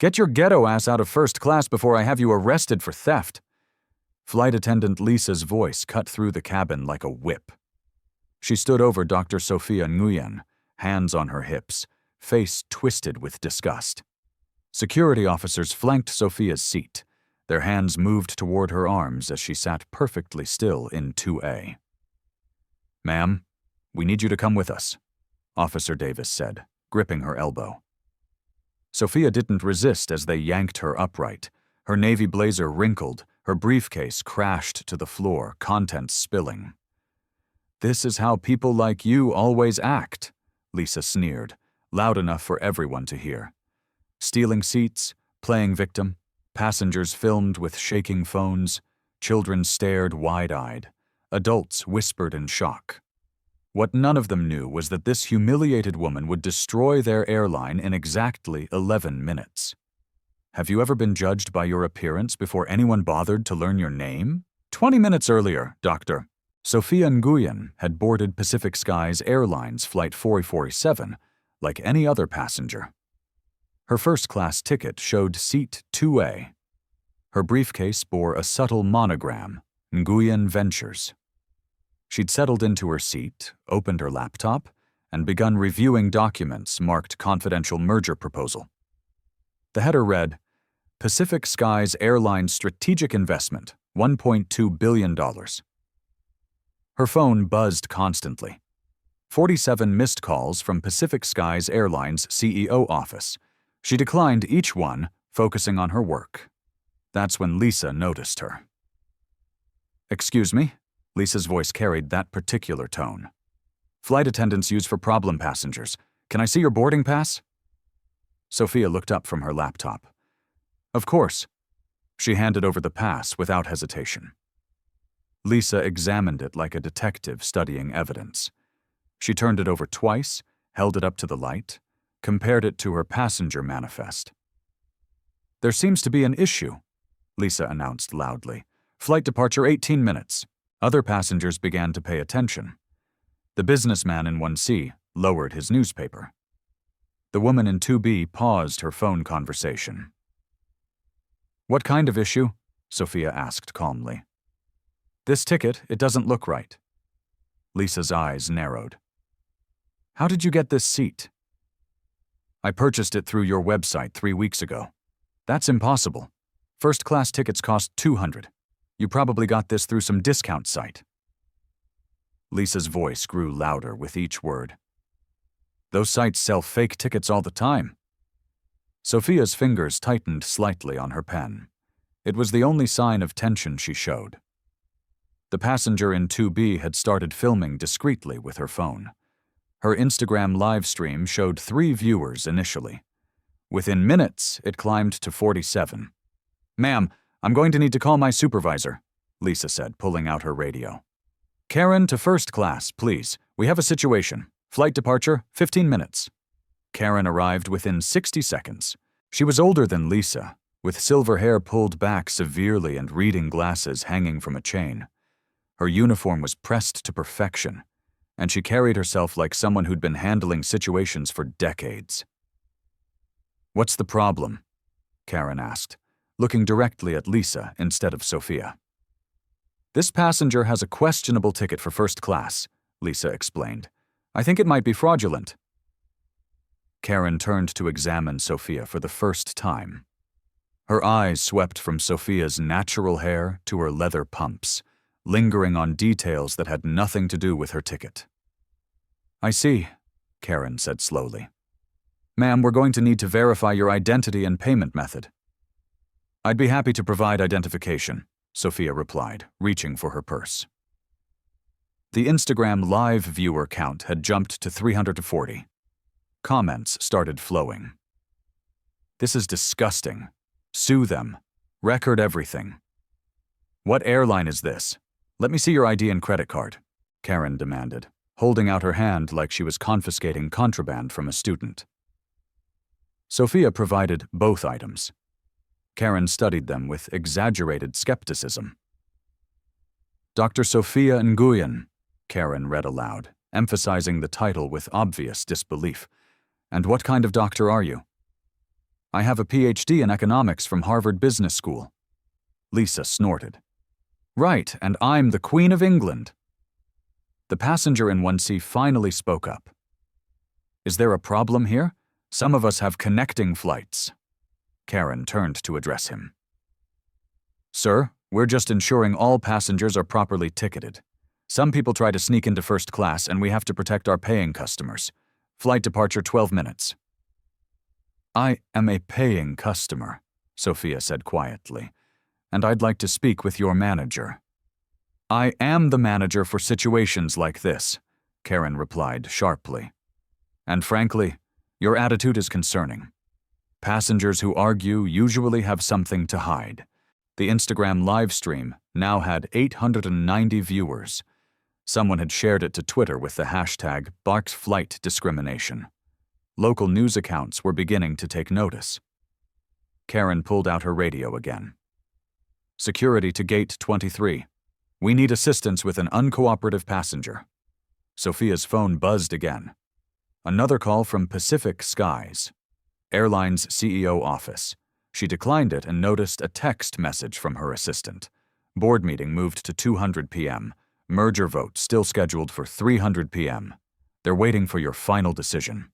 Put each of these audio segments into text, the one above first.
Get your ghetto ass out of first class before I have you arrested for theft. Flight attendant Lisa's voice cut through the cabin like a whip. She stood over Dr. Sophia Nguyen, hands on her hips, face twisted with disgust. Security officers flanked Sophia's seat. Their hands moved toward her arms as she sat perfectly still in 2A. "Ma'am, we need you to come with us," Officer Davis said, gripping her elbow. Sophia didn't resist as they yanked her upright. Her navy blazer wrinkled, her briefcase crashed to the floor, contents spilling. "This is how people like you always act," Lisa sneered, loud enough for everyone to hear. Stealing seats, playing victim, passengers filmed with shaking phones, children stared wide-eyed, adults whispered in shock. What none of them knew was that this humiliated woman would destroy their airline in exactly 11 minutes. "Have you ever been judged by your appearance before anyone bothered to learn your name? 20 minutes earlier, Doctor." Sophia Nguyen had boarded Pacific Skies Airlines Flight 447 like any other passenger. Her first-class ticket showed Seat 2A. Her briefcase bore a subtle monogram, Nguyen Ventures. She'd settled into her seat, opened her laptop, and begun reviewing documents marked Confidential Merger Proposal. The header read, "Pacific Skies Airlines Strategic Investment, $1.2 billion. Her phone buzzed constantly. 47 missed calls from Pacific Skies Airlines' CEO office. She declined each one, focusing on her work. That's when Lisa noticed her. "Excuse me?" Lisa's voice carried that particular tone. "Flight attendants use for problem passengers. Can I see your boarding pass?" Sophia looked up from her laptop. "Of course." She handed over the pass without hesitation. Lisa examined it like a detective studying evidence. She turned it over twice, held it up to the light, compared it to her passenger manifest. "There seems to be an issue," Lisa announced loudly. "Flight departure 18 minutes. Other passengers began to pay attention. The businessman in 1C lowered his newspaper. The woman in 2B paused her phone conversation. "What kind of issue?" Sophia asked calmly. "This ticket, it doesn't look right." Lisa's eyes narrowed. "How did you get this seat?" "I purchased it through your website 3 weeks ago." "That's impossible. First-class tickets cost $200. You probably got this through some discount site." Lisa's voice grew louder with each word. "Those sites sell fake tickets all the time." Sophia's fingers tightened slightly on her pen. It was the only sign of tension she showed. The passenger in 2B had started filming discreetly with her phone. Her Instagram live stream showed 3 viewers initially. Within minutes, it climbed to 47. "Ma'am, I'm going to need to call my supervisor," Lisa said, pulling out her radio. "Karen to first class, please. We have a situation. Flight departure, 15 minutes. Karen arrived within 60 seconds. She was older than Lisa, with silver hair pulled back severely and reading glasses hanging from a chain. Her uniform was pressed to perfection, and she carried herself like someone who'd been handling situations for decades. "What's the problem?" Karen asked, looking directly at Lisa instead of Sophia. "This passenger has a questionable ticket for first class," Lisa explained. "I think it might be fraudulent." Karen turned to examine Sophia for the first time. Her eyes swept from Sophia's natural hair to her leather pumps, lingering on details that had nothing to do with her ticket. "I see," Karen said slowly. "Ma'am, we're going to need to verify your identity and payment method." "I'd be happy to provide identification," Sophia replied, reaching for her purse. The Instagram live viewer count had jumped to 340. Comments started flowing. "This is disgusting. Sue them. Record everything." "What airline is this? Let me see your ID and credit card," Karen demanded, holding out her hand like she was confiscating contraband from a student. Sophia provided both items. Karen studied them with exaggerated skepticism. "Dr. Sophia Nguyen," Karen read aloud, emphasizing the title with obvious disbelief. "And what kind of doctor are you?" I have a PhD in economics from Harvard Business School. Lisa snorted. Right, and I'm the Queen of England. The passenger in 1C finally spoke up. Is there a problem here? Some of us have connecting flights. Karen turned to address him. Sir, we're just ensuring all passengers are properly ticketed. Some people try to sneak into first class and we have to protect our paying customers. Flight departure 12 minutes. I am a paying customer, Sophia said quietly, and I'd like to speak with your manager. I am the manager for situations like this, Karen replied sharply. And frankly, your attitude is concerning. Passengers who argue usually have something to hide. The Instagram live stream now had 890 viewers. Someone had shared it to Twitter with the hashtag #BarksFlightDiscrimination. Local news accounts were beginning to take notice. Karen pulled out her radio again. Security to gate 23. We need assistance with an uncooperative passenger. Sophia's phone buzzed again. Another call from Pacific Skies, Airline's CEO office. She declined it and noticed a text message from her assistant. Board meeting moved to 2:00 p.m. Merger vote still scheduled for 3:00 p.m. They're waiting for your final decision.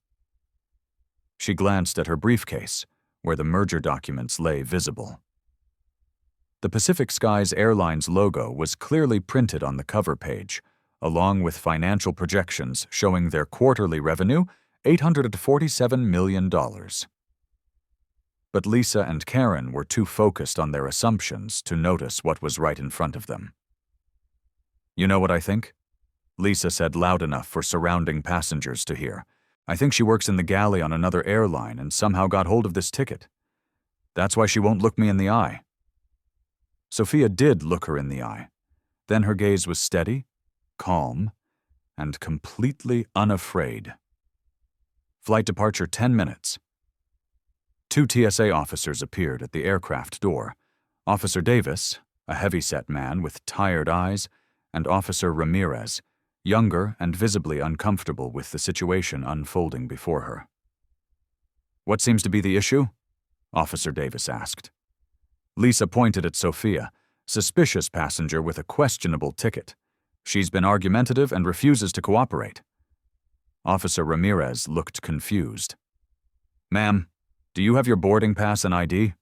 She glanced at her briefcase, where the merger documents lay visible. The Pacific Skies Airlines logo was clearly printed on the cover page, along with financial projections showing their quarterly revenue, $847 million. But Lisa and Karen were too focused on their assumptions to notice what was right in front of them. You know what I think? Lisa said loud enough for surrounding passengers to hear. I think she works in the galley on another airline and somehow got hold of this ticket. That's why she won't look me in the eye. Sophia did look her in the eye. Then her gaze was steady, calm, and completely unafraid. Flight departure 10 minutes. 2 TSA officers appeared at the aircraft door. Officer Davis, a heavy-set man with tired eyes, and Officer Ramirez, younger and visibly uncomfortable with the situation unfolding before her. What seems to be the issue? Officer Davis asked. Lisa pointed at Sophia, suspicious passenger with a questionable ticket. She's been argumentative and refuses to cooperate. Officer Ramirez looked confused. Ma'am, do you have your boarding pass and ID?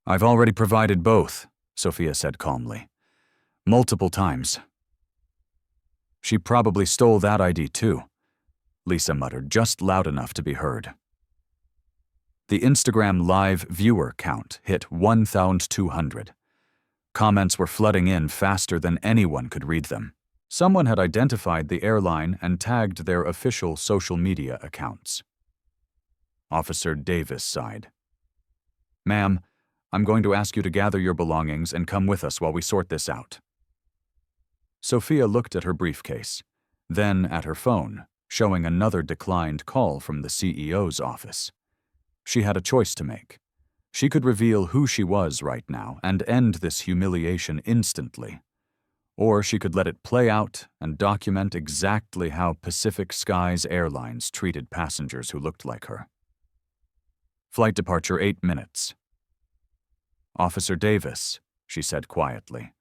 I've already provided both, Sophia said calmly. Multiple times. She probably stole that ID too, Lisa muttered just loud enough to be heard. The Instagram live viewer count hit 1,200. Comments were flooding in faster than anyone could read them. Someone had identified the airline and tagged their official social media accounts. Officer Davis sighed. Ma'am, I'm going to ask you to gather your belongings and come with us while we sort this out. Sophia looked at her briefcase, then at her phone, showing another declined call from the CEO's office. She had a choice to make. She could reveal who she was right now and end this humiliation instantly. Or she could let it play out and document exactly how Pacific Skies Airlines treated passengers who looked like her. Flight departure 8 minutes. Officer Davis, she said quietly,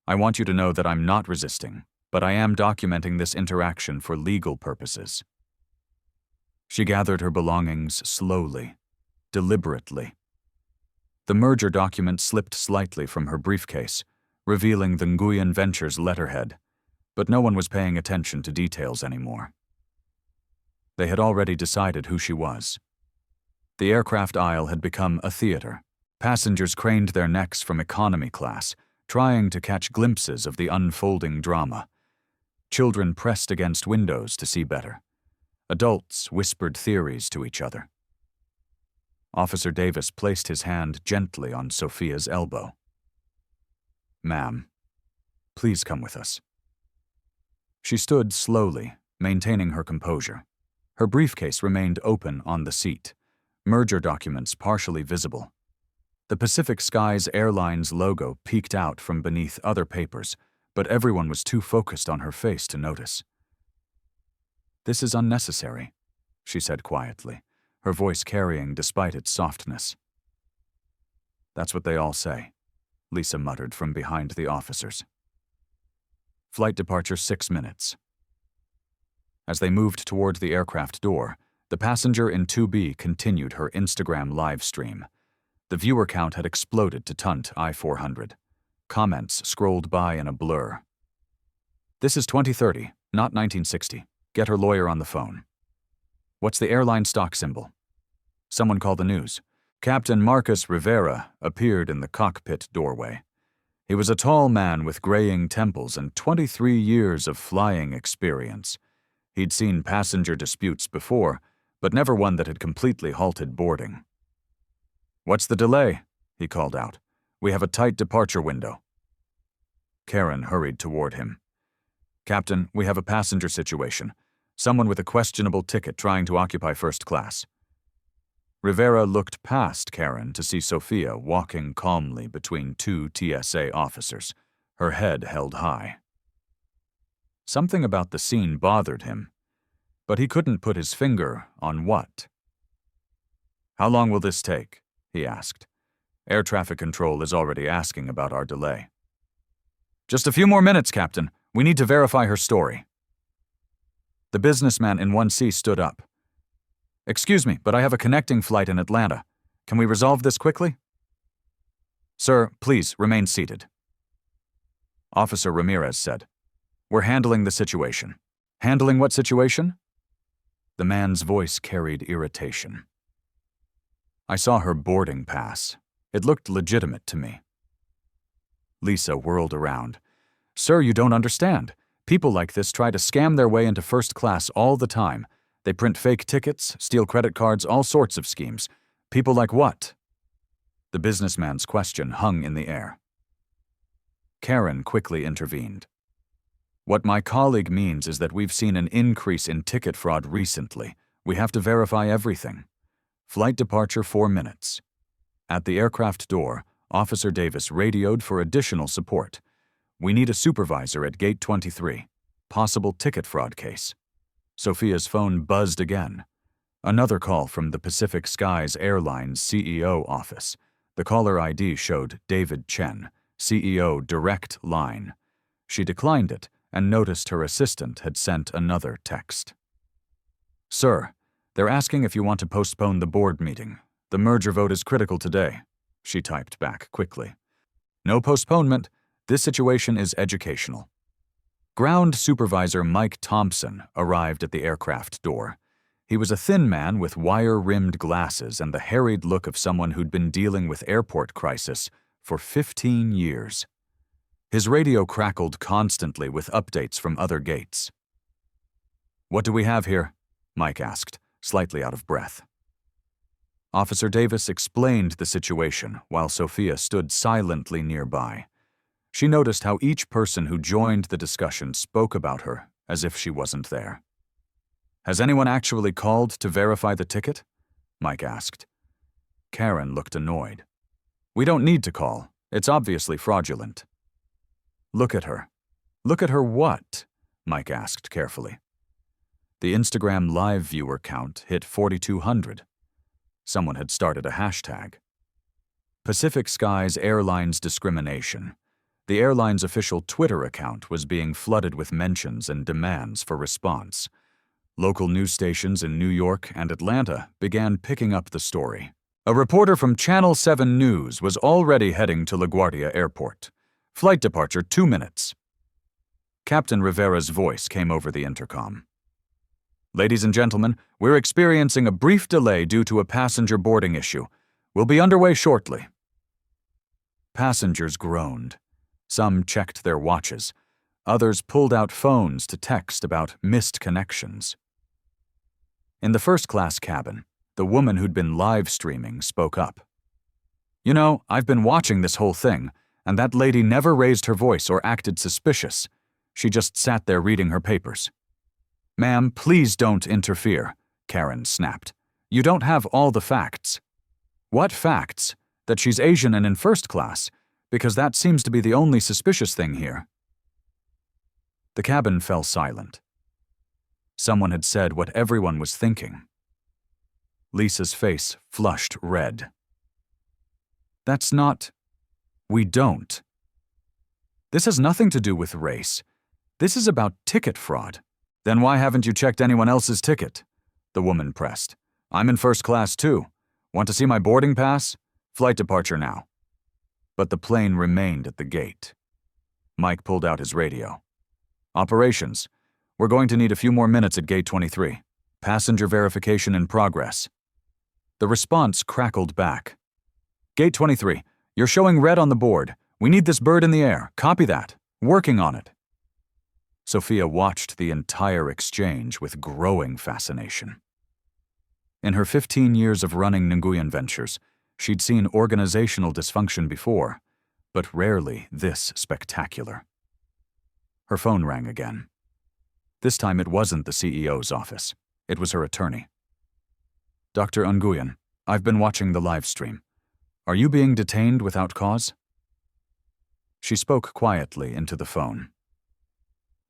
I want you to know that I'm not resisting, but I am documenting this interaction for legal purposes. She gathered her belongings slowly, deliberately. The merger document slipped slightly from her briefcase, revealing the Nguyen Ventures letterhead, but no one was paying attention to details anymore. They had already decided who she was. The aircraft aisle had become a theater. Passengers craned their necks from economy class, trying to catch glimpses of the unfolding drama. Children pressed against windows to see better. Adults whispered theories to each other. Officer Davis placed his hand gently on Sophia's elbow. Ma'am, please come with us. She stood slowly, maintaining her composure. Her briefcase remained open on the seat, merger documents partially visible. The Pacific Skies Airlines logo peeked out from beneath other papers, but everyone was too focused on her face to notice. This is unnecessary, she said quietly. her voice carrying despite its softness. "That's what they all say," Lisa muttered from behind the officers. "Flight departure 6 minutes." As they moved toward the aircraft door, the passenger in 2B continued her Instagram live stream. The viewer count had exploded to Tunt I-400. Comments scrolled by in a blur. "This is 2030, not 1960. Get her lawyer on the phone." "What's the airline stock symbol?" Someone call the news. Captain Marcus Rivera appeared in the cockpit doorway. He was a tall man with graying temples and 23 years of flying experience. He'd seen passenger disputes before, but never one that had completely halted boarding. "What's the delay?" he called out. "We have a tight departure window." Karen hurried toward him. "Captain, we have a passenger situation. Someone with a questionable ticket trying to occupy first class." Rivera looked past Karen to see Sophia walking calmly between 2 TSA officers, her head held high. Something about the scene bothered him, but he couldn't put his finger on what. "How long will this take?" he asked. "Air traffic control is already asking about our delay." "Just a few more minutes, Captain. We need to verify her story." The businessman in 1C stood up. "Excuse me, but I have a connecting flight in Atlanta. Can we resolve this quickly?" "Sir, please remain seated." Officer Ramirez said, "We're handling the situation." "Handling what situation?" The man's voice carried irritation. "I saw her boarding pass. It looked legitimate to me." Lisa whirled around. "Sir, you don't understand. People like this try to scam their way into first class all the time. They print fake tickets, steal credit cards, all sorts of schemes. People like what?" The businessman's question hung in the air. Karen quickly intervened. "What my colleague means is that we've seen an increase in ticket fraud recently. We have to verify everything. Flight departure 4 minutes." At the aircraft door, Officer Davis radioed for additional support. "We need a supervisor at Gate 23. Possible ticket fraud case." Sophia's phone buzzed again. Another call from the Pacific Skies Airlines CEO office. The caller ID showed David Chen, CEO Direct Line. She declined it and noticed her assistant had sent another text. "Sir, they're asking if you want to postpone the board meeting. The merger vote is critical today," she typed back quickly. "No postponement. This situation is educational." Ground Supervisor Mike Thompson arrived at the aircraft door. He was a thin man with wire-rimmed glasses and the harried look of someone who'd been dealing with airport crisis for 15 years. His radio crackled constantly with updates from other gates. "What do we have here?" Mike asked, slightly out of breath. Officer Davis explained the situation while Sophia stood silently nearby. She noticed how each person who joined the discussion spoke about her as if she wasn't there. "Has anyone actually called to verify the ticket?" Mike asked. Karen looked annoyed. "We don't need to call. It's obviously fraudulent." "Look at her." "Look at her what?" Mike asked carefully. The Instagram live viewer count hit 4,200. Someone had started a hashtag. Pacific Skies Airlines discrimination. The airline's official Twitter account was being flooded with mentions and demands for response. Local news stations in New York and Atlanta began picking up the story. A reporter from Channel 7 News was already heading to LaGuardia Airport. Flight departure 2 minutes. Captain Rivera's voice came over the intercom. "Ladies and gentlemen, we're experiencing a brief delay due to a passenger boarding issue. We'll be underway shortly." Passengers groaned. Some checked their watches. Others pulled out phones to text about missed connections. In the first-class cabin, the woman who'd been live streaming spoke up. "You know, I've been watching this whole thing, and that lady never raised her voice or acted suspicious. She just sat there reading her papers." "Ma'am, please don't interfere," Karen snapped. "You don't have all the facts." "What facts? That she's Asian and in first class? Because that seems to be the only suspicious thing here." The cabin fell silent. Someone had said what everyone was thinking. Lisa's face flushed red. That's not… We don't. This has nothing to do with race. This is about ticket fraud. Then why haven't you checked anyone else's ticket? The woman pressed. I'm in first class too. Want to see my boarding pass? Flight departure now. But the plane remained at the gate. Mike pulled out his radio. Operations. We're going to need a few more minutes at gate 23. Passenger verification in progress. The response crackled back. Gate 23. You're showing red on the board. We need this bird in the air. Copy that. Working on it. Sophia watched the entire exchange with growing fascination. In her 15 years of running Nguyen Ventures, she'd seen organizational dysfunction before, but rarely this spectacular. Her phone rang again. This time it wasn't the CEO's office. It was her attorney. Dr. Nguyen, I've been watching the live stream. Are you being detained without cause? She spoke quietly into the phone.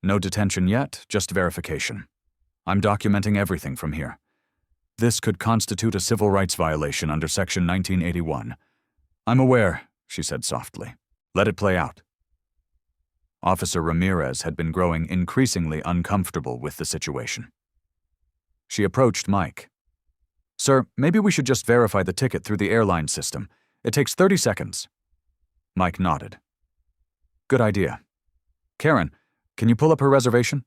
No detention yet, just verification. I'm documenting everything from here. This could constitute a civil rights violation under Section 1981. I'm aware, she said softly. Let it play out. Officer Ramirez had been growing increasingly uncomfortable with the situation. She approached Mike. Sir, maybe we should just verify the ticket through the airline system. It takes 30 seconds. Mike nodded. Good idea. Karen, can you pull up her reservation?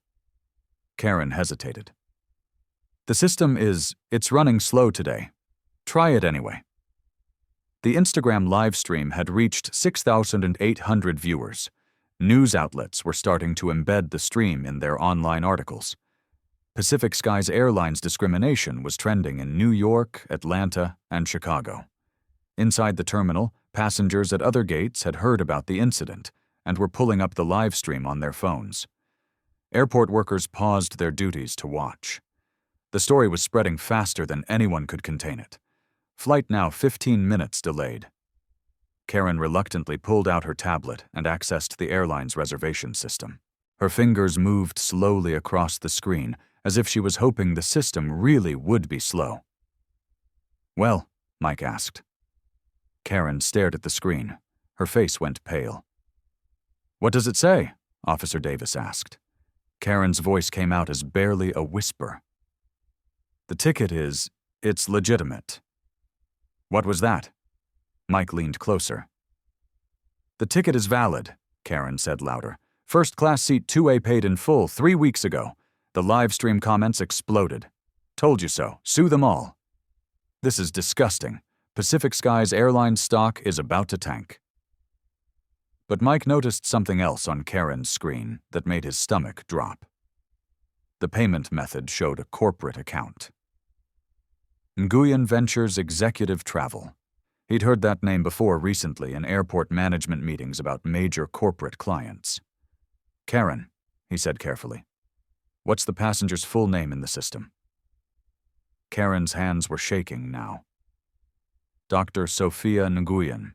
Karen hesitated. The system it's running slow today. Try it anyway. The Instagram live stream had reached 6,800 viewers. News outlets were starting to embed the stream in their online articles. Pacific Skies Airlines discrimination was trending in New York, Atlanta, and Chicago. Inside the terminal, passengers at other gates had heard about the incident and were pulling up the live stream on their phones. Airport workers paused their duties to watch. The story was spreading faster than anyone could contain it. Flight now 15 minutes delayed. Karen reluctantly pulled out her tablet and accessed the airline's reservation system. Her fingers moved slowly across the screen, as if she was hoping the system really would be slow. Well, Mike asked. Karen stared at the screen. Her face went pale. What does it say? Officer Davis asked. Karen's voice came out as barely a whisper. The ticket it's legitimate. What was that? Mike leaned closer. The ticket is valid, Karen said louder. First class seat 2A paid in full 3 weeks ago. The live stream comments exploded. Told you so. Sue them all. This is disgusting. Pacific Skies Airlines stock is about to tank. But Mike noticed something else on Karen's screen that made his stomach drop. The payment method showed a corporate account. Nguyen Ventures Executive Travel. He'd heard that name before recently in airport management meetings about major corporate clients. Karen, he said carefully. What's the passenger's full name in the system? Karen's hands were shaking now. Dr. Sophia Nguyen.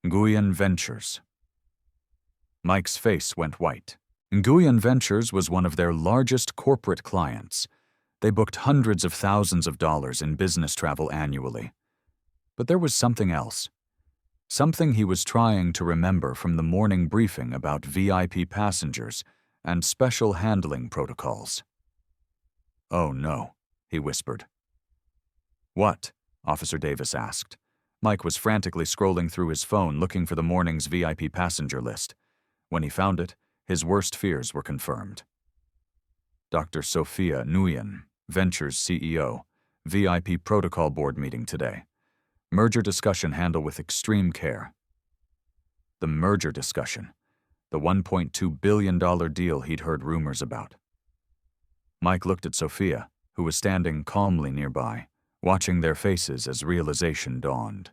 Nguyen Ventures. Mike's face went white. Nguyen Ventures was one of their largest corporate clients. They booked hundreds of thousands of dollars in business travel annually. But there was something else. Something he was trying to remember from the morning briefing about VIP passengers and special handling protocols. Oh no, he whispered. What? Officer Davis asked. Mike was frantically scrolling through his phone looking for the morning's VIP passenger list. When he found it, his worst fears were confirmed. Dr. Sophia Nguyen, Ventures CEO, VIP Protocol Board meeting today. Merger discussion handled with extreme care. The merger discussion. The $1.2 billion deal he'd heard rumors about. Mike looked at Sophia, who was standing calmly nearby, watching their faces as realization dawned.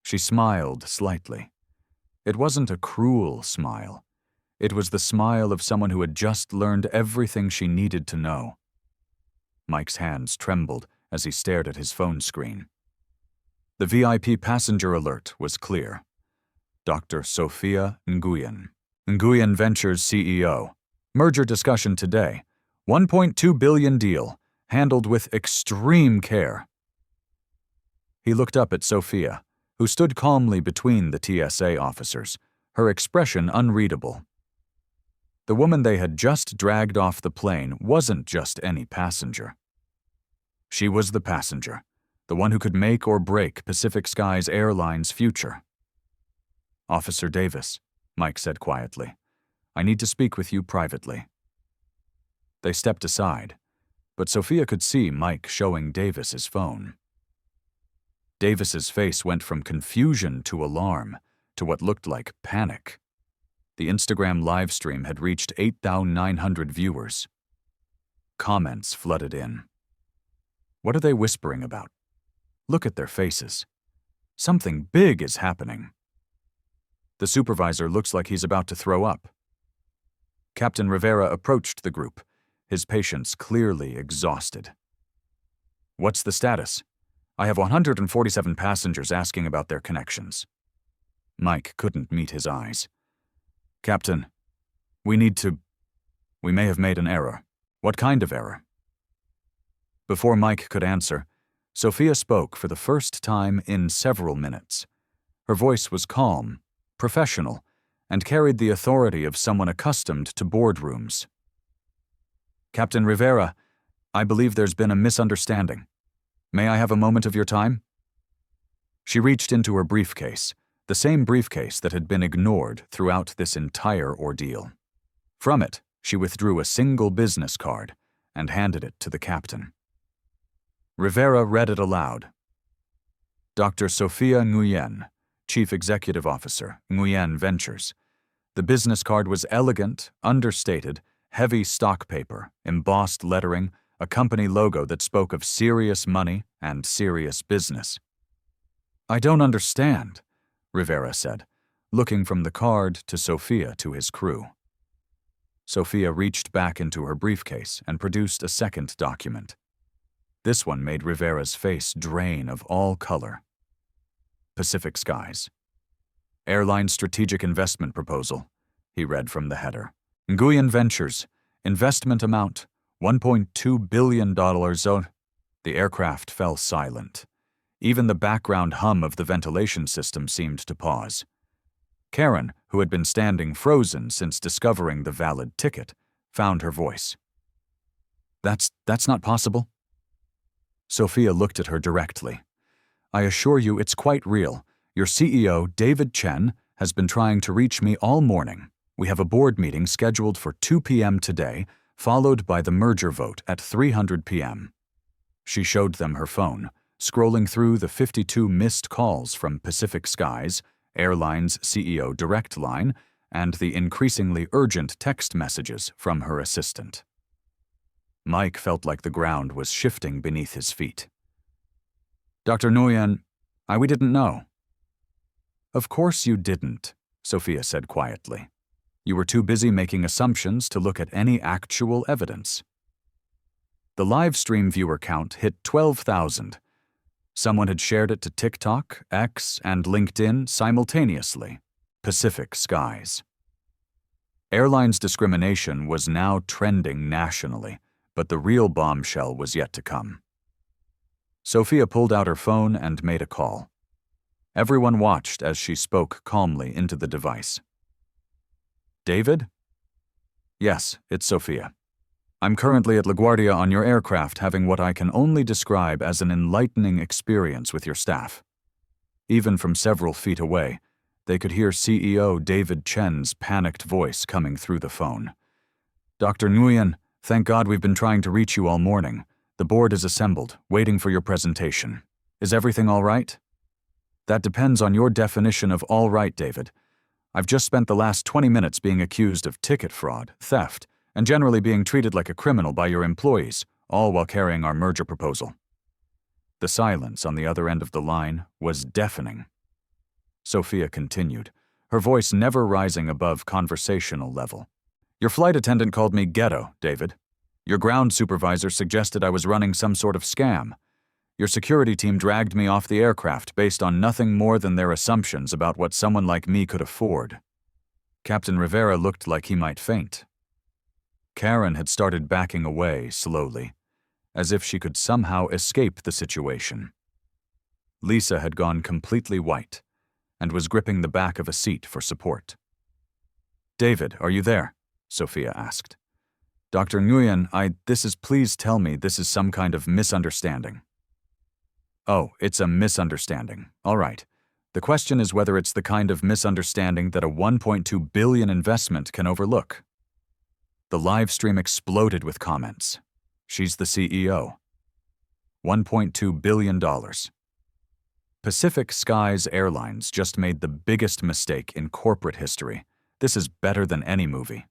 She smiled slightly. It wasn't a cruel smile. It was the smile of someone who had just learned everything she needed to know. Mike's hands trembled as he stared at his phone screen. The VIP passenger alert was clear. Dr. Sophia Nguyen, Nguyen Ventures CEO. Merger discussion today. $1.2 billion deal. handled with extreme care. He looked up at Sophia, who stood calmly between the TSA officers, her expression unreadable. The woman they had just dragged off the plane wasn't just any passenger. She was the passenger, the one who could make or break Pacific Skies Airline's future. "Officer Davis," Mike said quietly, "I need to speak with you privately." They stepped aside, but Sophia could see Mike showing Davis his phone. Davis's face went from confusion to alarm to what looked like panic. The Instagram livestream had reached 8,900 viewers. Comments flooded in. What are they whispering about? Look at their faces. Something big is happening. The supervisor looks like he's about to throw up. Captain Rivera approached the group, his patience clearly exhausted. "What's the status? I have 147 passengers asking about their connections." Mike couldn't meet his eyes. "Captain, we may have made an error. What kind of error?" Before Mike could answer, Sophia spoke for the first time in several minutes. Her voice was calm, professional, and carried the authority of someone accustomed to boardrooms. "Captain Rivera, I believe there's been a misunderstanding. May I have a moment of your time?" She reached into her briefcase, the same briefcase that had been ignored throughout this entire ordeal. From it, she withdrew a single business card and handed it to the captain. Rivera read it aloud. "Dr. Sophia Nguyen, Chief Executive Officer, Nguyen Ventures." The business card was elegant, understated, heavy stock paper, embossed lettering, a company logo that spoke of serious money and serious business. "I don't understand," Rivera said, looking from the card to Sophia to his crew. Sophia reached back into her briefcase and produced a second document. This one made Rivera's face drain of all color. "Pacific Skies. Airline Strategic Investment Proposal," he read from the header. "Nguyen Ventures. Investment amount, $1.2 billion. The aircraft fell silent. Even the background hum of the ventilation system seemed to pause. Karen, who had been standing frozen since discovering the valid ticket, found her voice. That's not possible." Sophia looked at her directly. "I assure you it's quite real. Your CEO, David Chen, has been trying to reach me all morning. We have a board meeting scheduled for 2 p.m. today, followed by the merger vote at 300 p.m. She showed them her phone, scrolling through the 52 missed calls from Pacific Skies, Airline's CEO direct line, and the increasingly urgent text messages from her assistant. Mike felt like the ground was shifting beneath his feet. "Dr. Nguyen, we didn't know." "Of course you didn't," Sophia said quietly. "You were too busy making assumptions to look at any actual evidence." The live stream viewer count hit 12,000. Someone had shared it to TikTok, X, and LinkedIn simultaneously. Pacific Skies. Airlines discrimination was now trending nationally, but the real bombshell was yet to come. Sophia pulled out her phone and made a call. Everyone watched as she spoke calmly into the device. "David?" "Yes, it's Sophia. I'm currently at LaGuardia on your aircraft having what I can only describe as an enlightening experience with your staff." Even from several feet away, they could hear CEO David Chen's panicked voice coming through the phone. "Dr. Nguyen, thank God we've been trying to reach you all morning. The board is assembled, waiting for your presentation. Is everything all right?" "That depends on your definition of all right, David. I've just spent the last 20 minutes being accused of ticket fraud, theft, and generally being treated like a criminal by your employees, all while carrying our merger proposal." The silence on the other end of the line was deafening. Sophia continued, her voice never rising above conversational level. "Your flight attendant called me ghetto, David. Your ground supervisor suggested I was running some sort of scam. Your security team dragged me off the aircraft based on nothing more than their assumptions about what someone like me could afford." Captain Rivera looked like he might faint. Karen had started backing away slowly. as if she could somehow escape the situation. Lisa had gone completely white and was gripping the back of a seat for support. "David, are you there?" Sophia asked. "Dr. Nguyen, please tell me this is some kind of misunderstanding." "Oh, it's a misunderstanding. All right. The question is whether it's the kind of misunderstanding that a $1.2 billion investment can overlook." The live stream exploded with comments. "She's the CEO. $1.2 billion. Pacific Skies Airlines just made the biggest mistake in corporate history. This is better than any movie."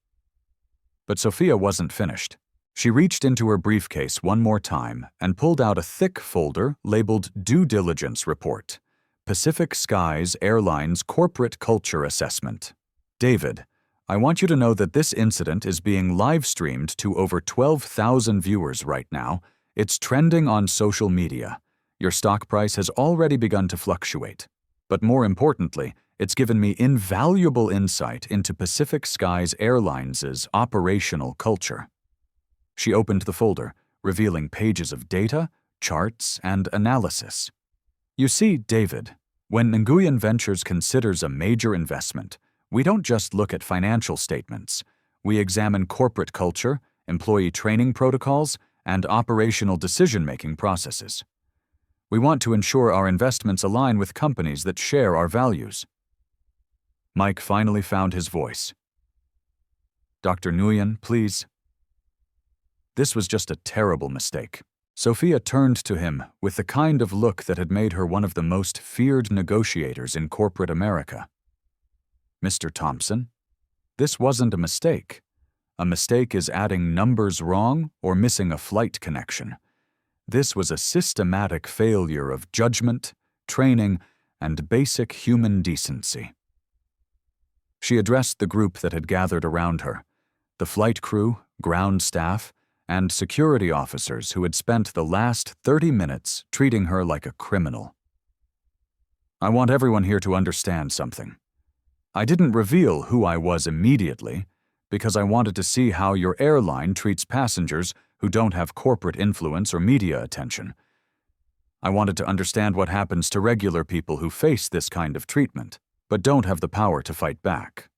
But Sophia wasn't finished. She reached into her briefcase one more time and pulled out a thick folder labeled Due Diligence Report, Pacific Skies Airlines Corporate Culture Assessment. "David, I want you to know that this incident is being live-streamed to over 12,000 viewers right now. It's trending on social media. Your stock price has already begun to fluctuate. But more importantly, it's given me invaluable insight into Pacific Skies Airlines' operational culture." She opened the folder, revealing pages of data, charts, and analysis. "You see, David, when Nguyen Ventures considers a major investment, we don't just look at financial statements. We examine corporate culture, employee training protocols, and operational decision-making processes. We want to ensure our investments align with companies that share our values." Mike finally found his voice. "Dr. Nguyen, please." This was just a terrible mistake. Sophia turned to him with the kind of look that had made her one of the most feared negotiators in corporate America. "Mr. Thompson, this wasn't a mistake. A mistake is adding numbers wrong or missing a flight connection. This was a systematic failure of judgment, training, and basic human decency." She addressed the group that had gathered around her, the flight crew, ground staff, and security officers who had spent the last 30 minutes treating her like a criminal. "I want everyone here to understand something. I didn't reveal who I was immediately because I wanted to see how your airline treats passengers who don't have corporate influence or media attention. I wanted to understand what happens to regular people who face this kind of treatment, but don't have the power to fight back."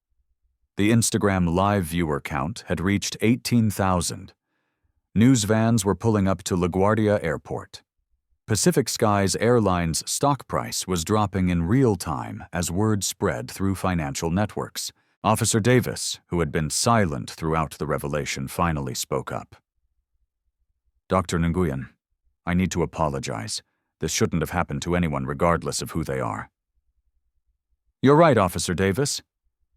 The Instagram live viewer count had reached 18,000. News vans were pulling up to LaGuardia Airport. Pacific Skies Airlines' stock price was dropping in real time as word spread through financial networks. Officer Davis, who had been silent throughout the revelation, finally spoke up. "Dr. Nguyen, I need to apologize. This shouldn't have happened to anyone regardless of who they are." "You're right, Officer Davis.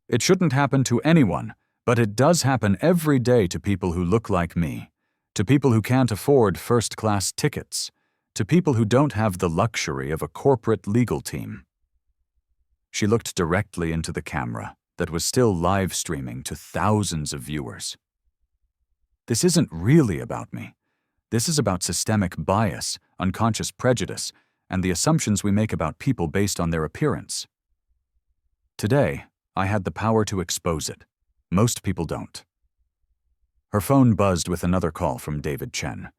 It shouldn't happen to anyone, but it does happen every day to people who look like me, to people who can't afford first-class tickets, to people who don't have the luxury of a corporate legal team." She looked directly into the camera that was still live streaming to thousands of viewers. "This isn't really about me. This is about systemic bias, unconscious prejudice, and the assumptions we make about people based on their appearance. Today, I had the power to expose it. Most people don't." Her phone buzzed with another call from David Chen.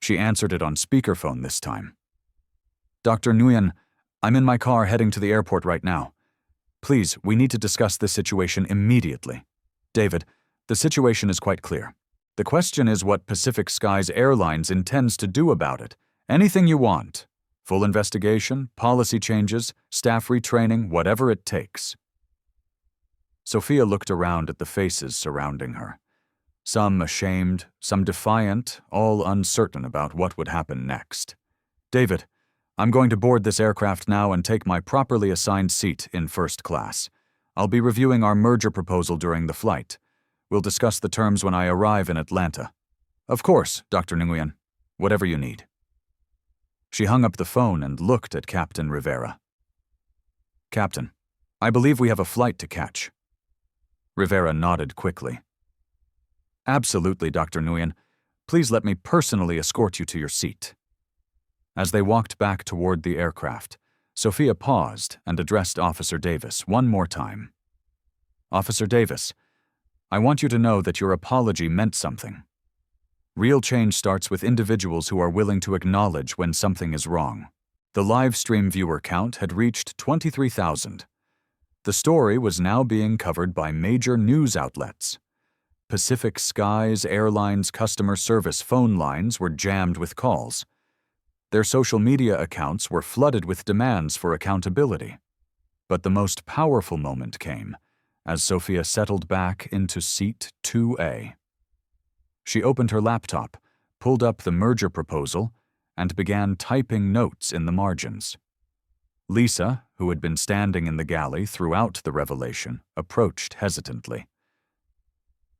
She answered it on speakerphone this time. "Dr. Nguyen, I'm in my car heading to the airport right now. Please, we need to discuss this situation immediately. David, the situation is quite clear. The question is what Pacific Skies Airlines intends to do about it. Anything you want. Full investigation, policy changes, staff retraining, whatever it takes." Sophia looked around at the faces surrounding her. Some ashamed, some defiant, all uncertain about what would happen next. "David, I'm going to board this aircraft now and take my properly assigned seat in first class. I'll be reviewing our merger proposal during the flight. We'll discuss the terms when I arrive in Atlanta." "Of course, Dr. Nguyen. Whatever you need." She hung up the phone and looked at Captain Rivera. "Captain, I believe we have a flight to catch." Rivera nodded quickly. "Absolutely, Dr. Nguyen. Please let me personally escort you to your seat." As they walked back toward the aircraft, Sophia paused and addressed Officer Davis one more time. "Officer Davis, I want you to know that your apology meant something." Real change starts with individuals who are willing to acknowledge when something is wrong. The live stream viewer count had reached 23,000. The story was now being covered by major news outlets. Pacific Skies Airline's customer service phone lines were jammed with calls. Their social media accounts were flooded with demands for accountability. But the most powerful moment came as Sophia settled back into seat 2A. She opened her laptop, pulled up the merger proposal, and began typing notes in the margins. Lisa, who had been standing in the galley throughout the revelation, approached hesitantly.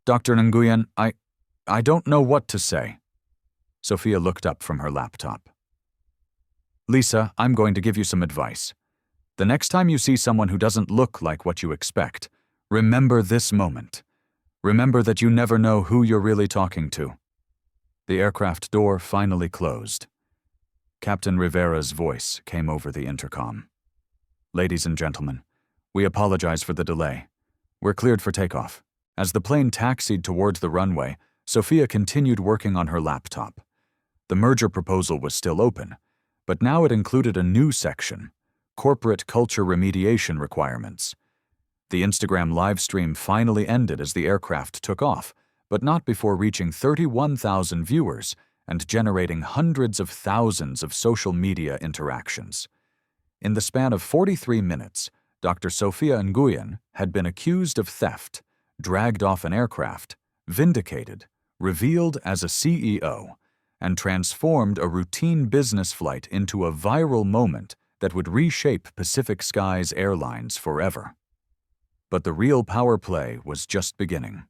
"Dr. Nguyen, I don't know what to say." Sophia looked up from her laptop. "Lisa, I'm going to give you some advice. The next time you see someone who doesn't look like what you expect, remember this moment. Remember that you never know who you're really talking to." The aircraft door finally closed. Captain Rivera's voice came over the intercom. "Ladies and gentlemen, we apologize for the delay. We're cleared for takeoff." As the plane taxied toward the runway, Sophia continued working on her laptop. The merger proposal was still open, but now it included a new section: corporate culture remediation requirements. The Instagram livestream finally ended as the aircraft took off, but not before reaching 31,000 viewers and generating hundreds of thousands of social media interactions. In the span of 43 minutes, Dr. Sophia Nguyen had been accused of theft, dragged off an aircraft, vindicated, revealed as a CEO, and transformed a routine business flight into a viral moment that would reshape Pacific Skies Airlines forever. But the real power play was just beginning.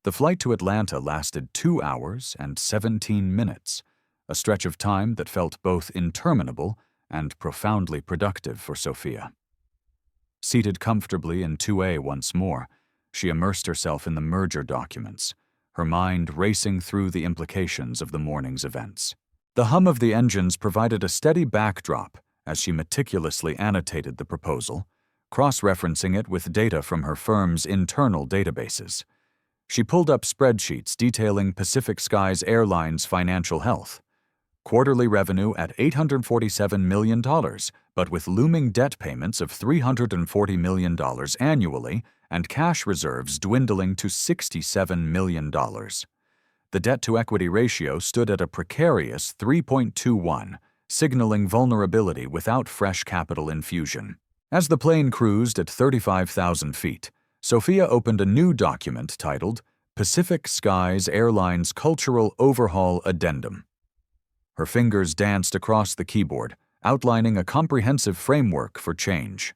The flight to Atlanta lasted 2 hours and 17 minutes, a stretch of time that felt both interminable and profoundly productive for Sophia. Seated comfortably in 2A once more, she immersed herself in the merger documents, her mind racing through the implications of the morning's events. The hum of the engines provided a steady backdrop as she meticulously annotated the proposal, cross-referencing it with data from her firm's internal databases. She pulled up spreadsheets detailing Pacific Skies Airlines' financial health. Quarterly revenue at $847 million, but with looming debt payments of $340 million annually and cash reserves dwindling to $67 million. The debt-to-equity ratio stood at a precarious 3.21, signaling vulnerability without fresh capital infusion. As the plane cruised at 35,000 feet, Sophia opened a new document titled Pacific Skies Airlines Cultural Overhaul Addendum. Her fingers danced across the keyboard, outlining a comprehensive framework for change.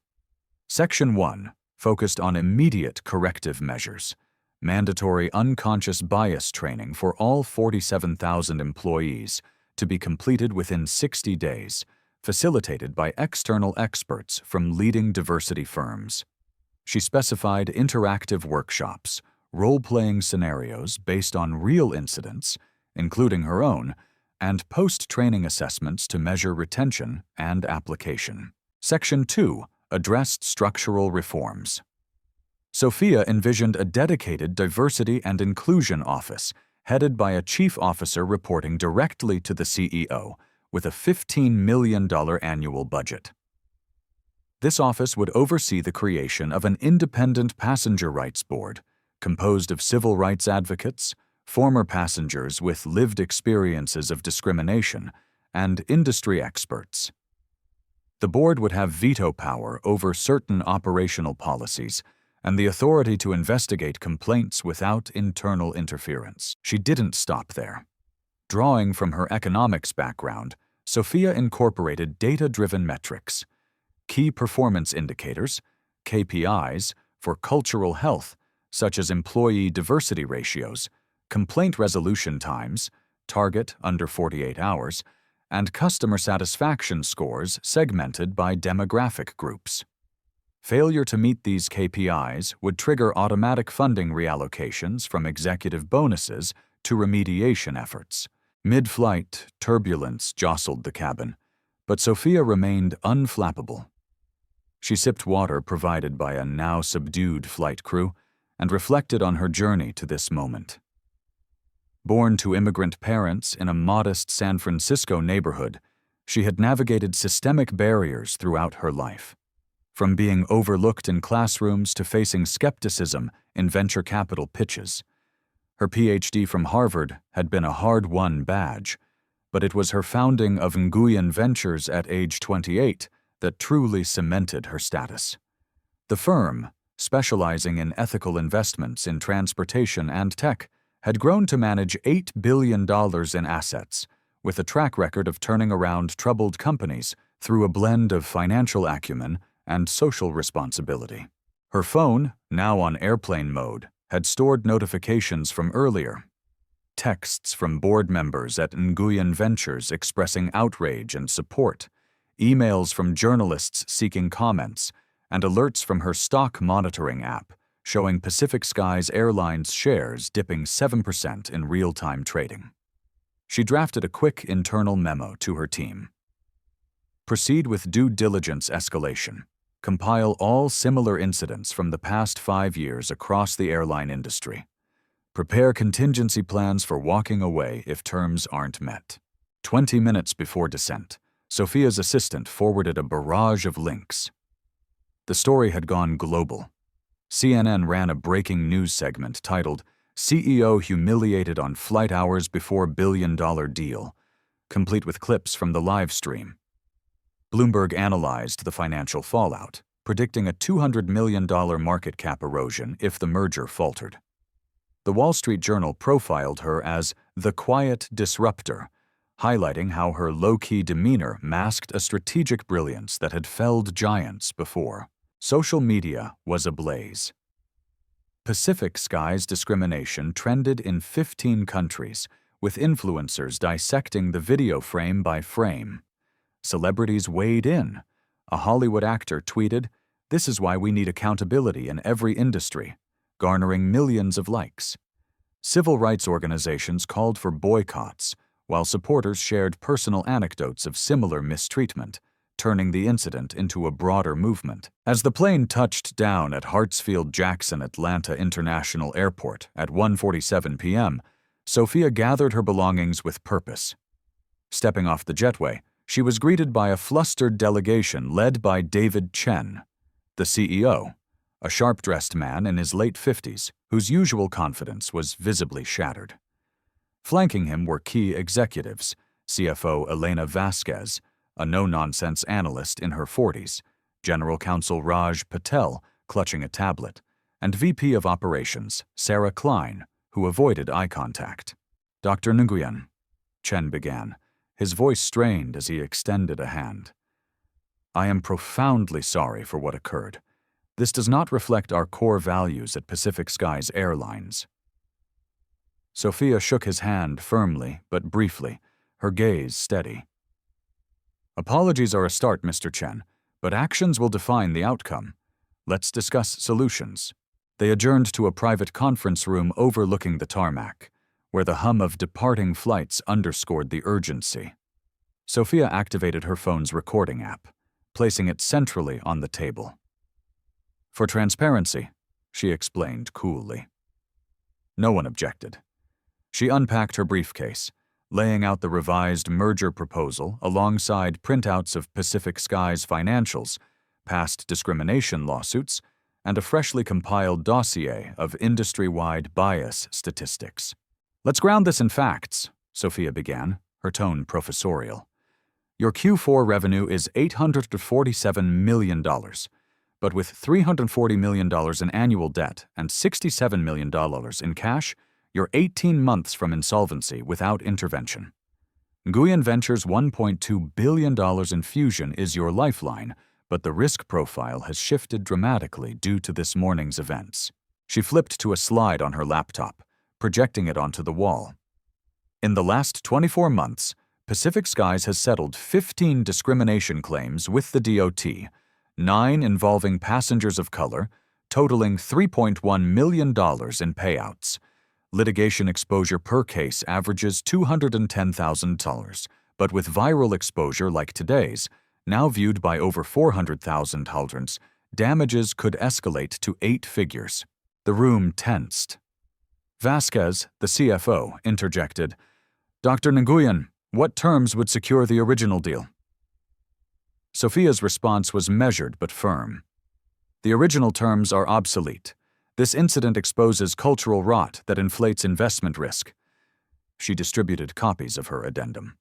Section 1 focused on immediate corrective measures, mandatory unconscious bias training for all 47,000 employees to be completed within 60 days, facilitated by external experts from leading diversity firms. She specified interactive workshops, role-playing scenarios based on real incidents, including her own, and post-training assessments to measure retention and application. Section 2 addressed structural reforms. Sophia envisioned a dedicated diversity and inclusion office headed by a chief officer reporting directly to the CEO with a $15 million annual budget. This office would oversee the creation of an independent passenger rights board composed of civil rights advocates, former passengers with lived experiences of discrimination, and industry experts. The board would have veto power over certain operational policies and the authority to investigate complaints without internal interference. She didn't stop there. Drawing from her economics background, Sophia incorporated data-driven metrics, key performance indicators, KPIs, for cultural health, such as employee diversity ratios, complaint resolution times, target under 48 hours, and customer satisfaction scores segmented by demographic groups. Failure to meet these KPIs would trigger automatic funding reallocations from executive bonuses to remediation efforts. Mid-flight, turbulence jostled the cabin, but Sophia remained unflappable. She sipped water provided by a now subdued flight crew and reflected on her journey to this moment. Born to immigrant parents in a modest San Francisco neighborhood, she had navigated systemic barriers throughout her life. From being overlooked in classrooms to facing skepticism in venture capital pitches. Her PhD from Harvard had been a hard-won badge, but it was her founding of Nguyen Ventures at age 28 that truly cemented her status. The firm, specializing in ethical investments in transportation and tech, had grown to manage $8 billion in assets, with a track record of turning around troubled companies through a blend of financial acumen and social responsibility. Her phone, now on airplane mode, had stored notifications from earlier. Texts from board members at Nguyen Ventures expressing outrage and support, emails from journalists seeking comments, and alerts from her stock monitoring app showing Pacific Skies Airlines shares dipping 7% in real-time trading. She drafted a quick internal memo to her team. Proceed with due diligence escalation. Compile all similar incidents from the past 5 years across the airline industry. Prepare contingency plans for walking away if terms aren't met. 20 minutes before descent, Sophia's assistant forwarded a barrage of links. The story had gone global. CNN ran a breaking news segment titled, "CEO Humiliated on Flight Hours Before Billion-Dollar Deal," complete with clips from the live stream. Bloomberg analyzed the financial fallout, predicting a $200 million market cap erosion if the merger faltered. The Wall Street Journal profiled her as the quiet disruptor, highlighting how her low-key demeanor masked a strategic brilliance that had felled giants before. Social media was ablaze. Pacific Skies discrimination trended in 15 countries, with influencers dissecting the video frame by frame. Celebrities weighed in. A Hollywood actor tweeted, "This is why we need accountability in every industry," garnering millions of likes. Civil rights organizations called for boycotts, while supporters shared personal anecdotes of similar mistreatment, turning the incident into a broader movement. As the plane touched down at Hartsfield-Jackson Atlanta International Airport at 1:47 p.m., Sophia gathered her belongings with purpose. Stepping off the jetway, she was greeted by a flustered delegation led by David Chen, the CEO, a sharp-dressed man in his late 50s whose usual confidence was visibly shattered. Flanking him were key executives, CFO Elena Vasquez, a no-nonsense analyst in her 40s, General Counsel Raj Patel, clutching a tablet, and VP of Operations Sarah Klein, who avoided eye contact. "Dr. Nguyen," Chen began, his voice strained as he extended a hand. "I am profoundly sorry for what occurred. This does not reflect our core values at Pacific Skies Airlines." Sophia shook his hand firmly but briefly, her gaze steady. "Apologies are a start, Mr. Chen, but actions will define the outcome. Let's discuss solutions." They adjourned to a private conference room overlooking the tarmac, where the hum of departing flights underscored the urgency. Sophia activated her phone's recording app, placing it centrally on the table. "For transparency," she explained coolly. No one objected. She unpacked her briefcase, laying out the revised merger proposal alongside printouts of Pacific Skies financials, past discrimination lawsuits, and a freshly compiled dossier of industry-wide bias statistics. "Let's ground this in facts," Sophia began, her tone professorial. "Your Q4 revenue is $847 million, but with $340 million in annual debt and $67 million in cash, you're 18 months from insolvency without intervention. Nguyen Ventures' $1.2 billion infusion is your lifeline, but the risk profile has shifted dramatically due to this morning's events." She flipped to a slide on her laptop, projecting it onto the wall. "In the last 24 months, Pacific Skies has settled 15 discrimination claims with the DOT, 9 involving passengers of color, totaling $3.1 million in payouts. Litigation exposure per case averages $210,000, but with viral exposure like today's, now viewed by over 400,000, damages could escalate to 8 figures. The room tensed. Vasquez, the CFO, interjected, "Dr. Nguyen, what terms would secure the original deal?" Sophia's response was measured but firm. "The original terms are obsolete. This incident exposes cultural rot that inflates investment risk." She distributed copies of her addendum.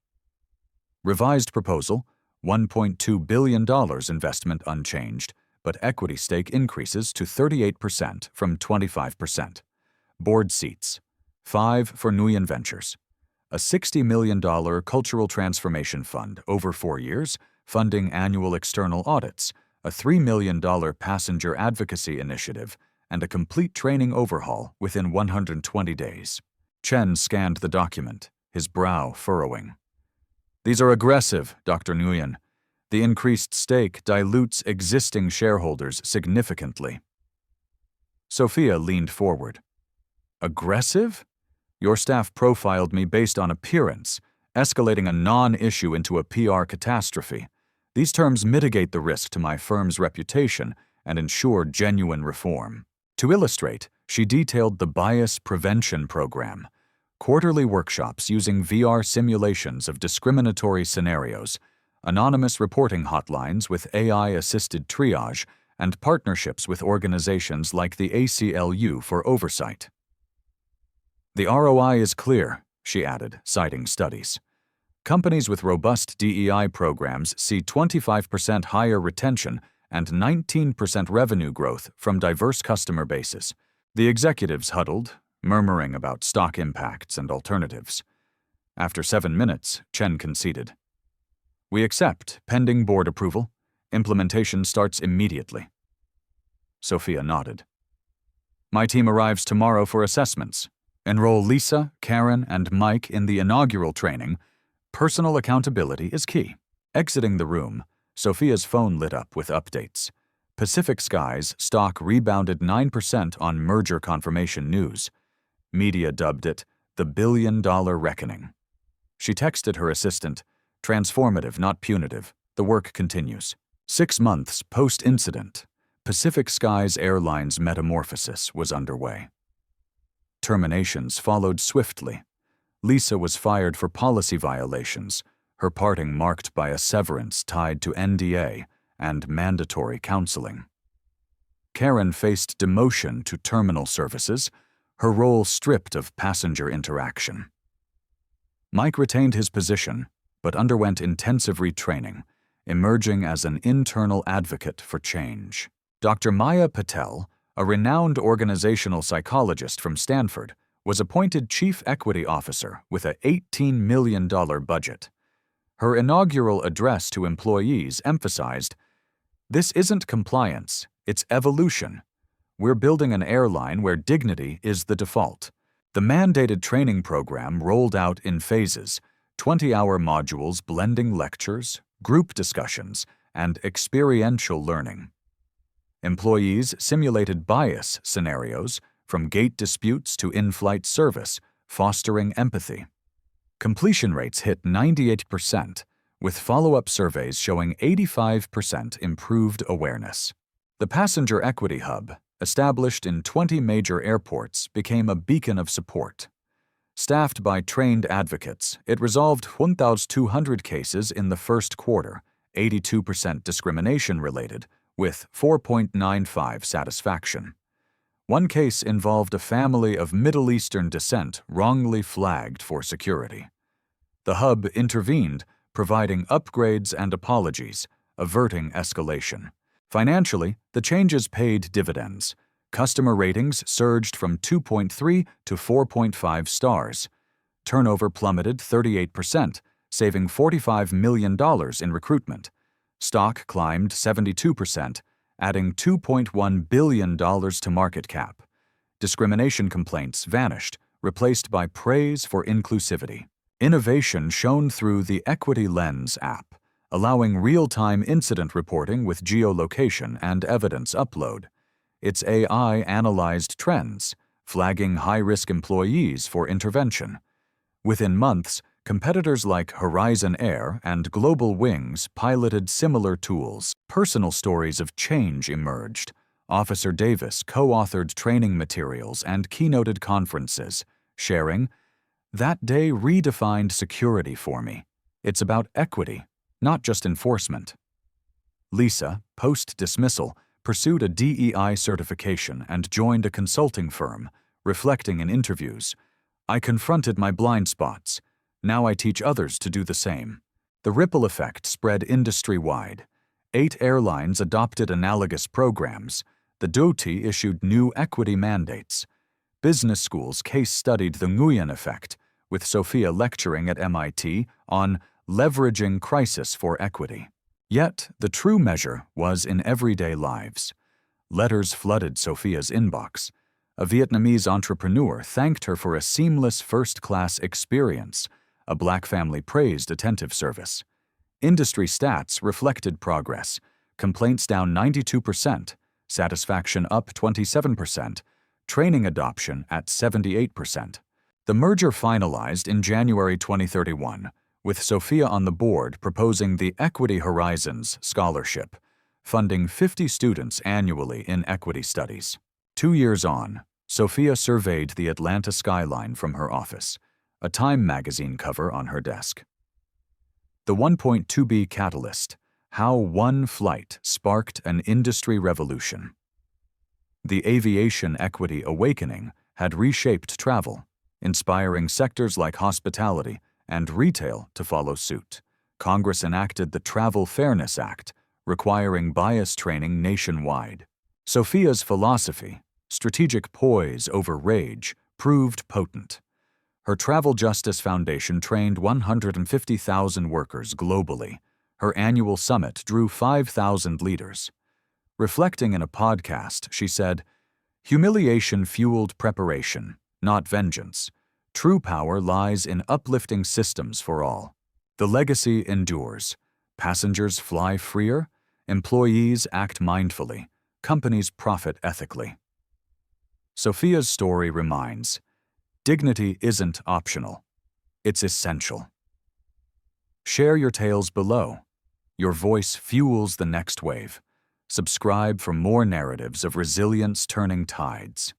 Revised proposal, $1.2 billion investment unchanged, but equity stake increases to 38% from 25%. Board seats, 5 for Nguyen Ventures. A $60 million cultural transformation fund over 4 years, funding annual external audits, a $3 million passenger advocacy initiative, and a complete training overhaul within 120 days. Chen scanned the document, his brow furrowing. "These are aggressive, Dr. Nguyen. The increased stake dilutes existing shareholders significantly." Sophia leaned forward. "Aggressive? Your staff profiled me based on appearance, escalating a non-issue into a PR catastrophe. These terms mitigate the risk to my firm's reputation and ensure genuine reform." To illustrate, she detailed the bias prevention program, quarterly workshops using VR simulations of discriminatory scenarios, anonymous reporting hotlines with AI-assisted triage, and partnerships with organizations like the ACLU for oversight. "The ROI is clear," she added, citing studies. "Companies with robust DEI programs see 25% higher retention and 19% revenue growth from diverse customer bases." The executives huddled, murmuring about stock impacts and alternatives. After 7 minutes, Chen conceded. "We accept, pending board approval. Implementation starts immediately." Sophia nodded. "My team arrives tomorrow for assessments. Enroll Lisa, Karen, and Mike in the inaugural training. Personal accountability is key." Exiting the room, Sophia's phone lit up with updates. Pacific Skies stock rebounded 9% on merger confirmation news. Media dubbed it the billion-dollar reckoning. She texted her assistant, "Transformative, not punitive. The work continues." 6 months post-incident, Pacific Skies Airline's metamorphosis was underway. Terminations followed swiftly. Lisa was fired for policy violations, her parting marked by a severance tied to NDA and mandatory counseling. Karen faced demotion to terminal services, her role stripped of passenger interaction. Mike retained his position, but underwent intensive retraining, emerging as an internal advocate for change. Dr. Maya Patel, a renowned organizational psychologist from Stanford, was appointed Chief Equity Officer with an $18 million budget. Her inaugural address to employees emphasized, "This isn't compliance, it's evolution. We're building an airline where dignity is the default." The mandated training program rolled out in phases, 20-hour modules blending lectures, group discussions, and experiential learning. Employees simulated bias scenarios, from gate disputes to in-flight service, fostering empathy. Completion rates hit 98%, with follow-up surveys showing 85% improved awareness. The Passenger Equity Hub, established in 20 major airports, became a beacon of support. Staffed by trained advocates, it resolved 1,200 cases in the first quarter, 82% discrimination-related, with 4.95 satisfaction. One case involved a family of Middle Eastern descent wrongly flagged for security. The hub intervened, providing upgrades and apologies, averting escalation. Financially, the changes paid dividends. Customer ratings surged from 2.3 to 4.5 stars. Turnover plummeted 38%, saving $45 million in recruitment. Stock climbed 72%, adding $2.1 billion to market cap. Discrimination complaints vanished, replaced by praise for inclusivity. Innovation shone through the Equity Lens app, allowing real-time incident reporting with geolocation and evidence upload. Its AI analyzed trends, flagging high-risk employees for intervention. Within months, competitors like Horizon Air and Global Wings piloted similar tools. Personal stories of change emerged, Officer Davis co-authored training materials and keynoted conferences, sharing, "That day redefined security for me. It's about equity, not just enforcement." Lisa, post-dismissal, pursued a DEI certification and joined a consulting firm, reflecting in interviews, "I confronted my blind spots. Now I teach others to do the same." The ripple effect spread industry-wide. 8 airlines adopted analogous programs. The DOTI issued new equity mandates. Business schools case-studied the Nguyen effect, with Sophia lecturing at MIT on leveraging crisis for equity. Yet, the true measure was in everyday lives. Letters flooded Sophia's inbox. A Vietnamese entrepreneur thanked her for a seamless first-class experience. A Black family praised attentive service. Industry stats reflected progress. Complaints down 92%, satisfaction up 27%, training adoption at 78%. The merger finalized in January 2031, with Sophia on the board proposing the Equity Horizons Scholarship, funding 50 students annually in equity studies. 2 years on, Sophia surveyed the Atlanta skyline from her office, a Time magazine cover on her desk. The 1.2B catalyst: how one flight sparked an industry revolution. The aviation equity awakening had reshaped travel, inspiring sectors like hospitality and retail to follow suit. Congress enacted the Travel Fairness Act, requiring bias training nationwide. Sophia's philosophy, strategic poise over rage, proved potent. Her Travel Justice Foundation trained 150,000 workers globally. Her annual summit drew 5,000 leaders. Reflecting in a podcast, she said, "Humiliation fueled preparation, not vengeance. True power lies in uplifting systems for all." The legacy endures. Passengers fly freer, employees act mindfully, companies profit ethically. Sophia's story reminds, dignity isn't optional. It's essential. Share your tales below. Your voice fuels the next wave. Subscribe for more narratives of resilience turning tides.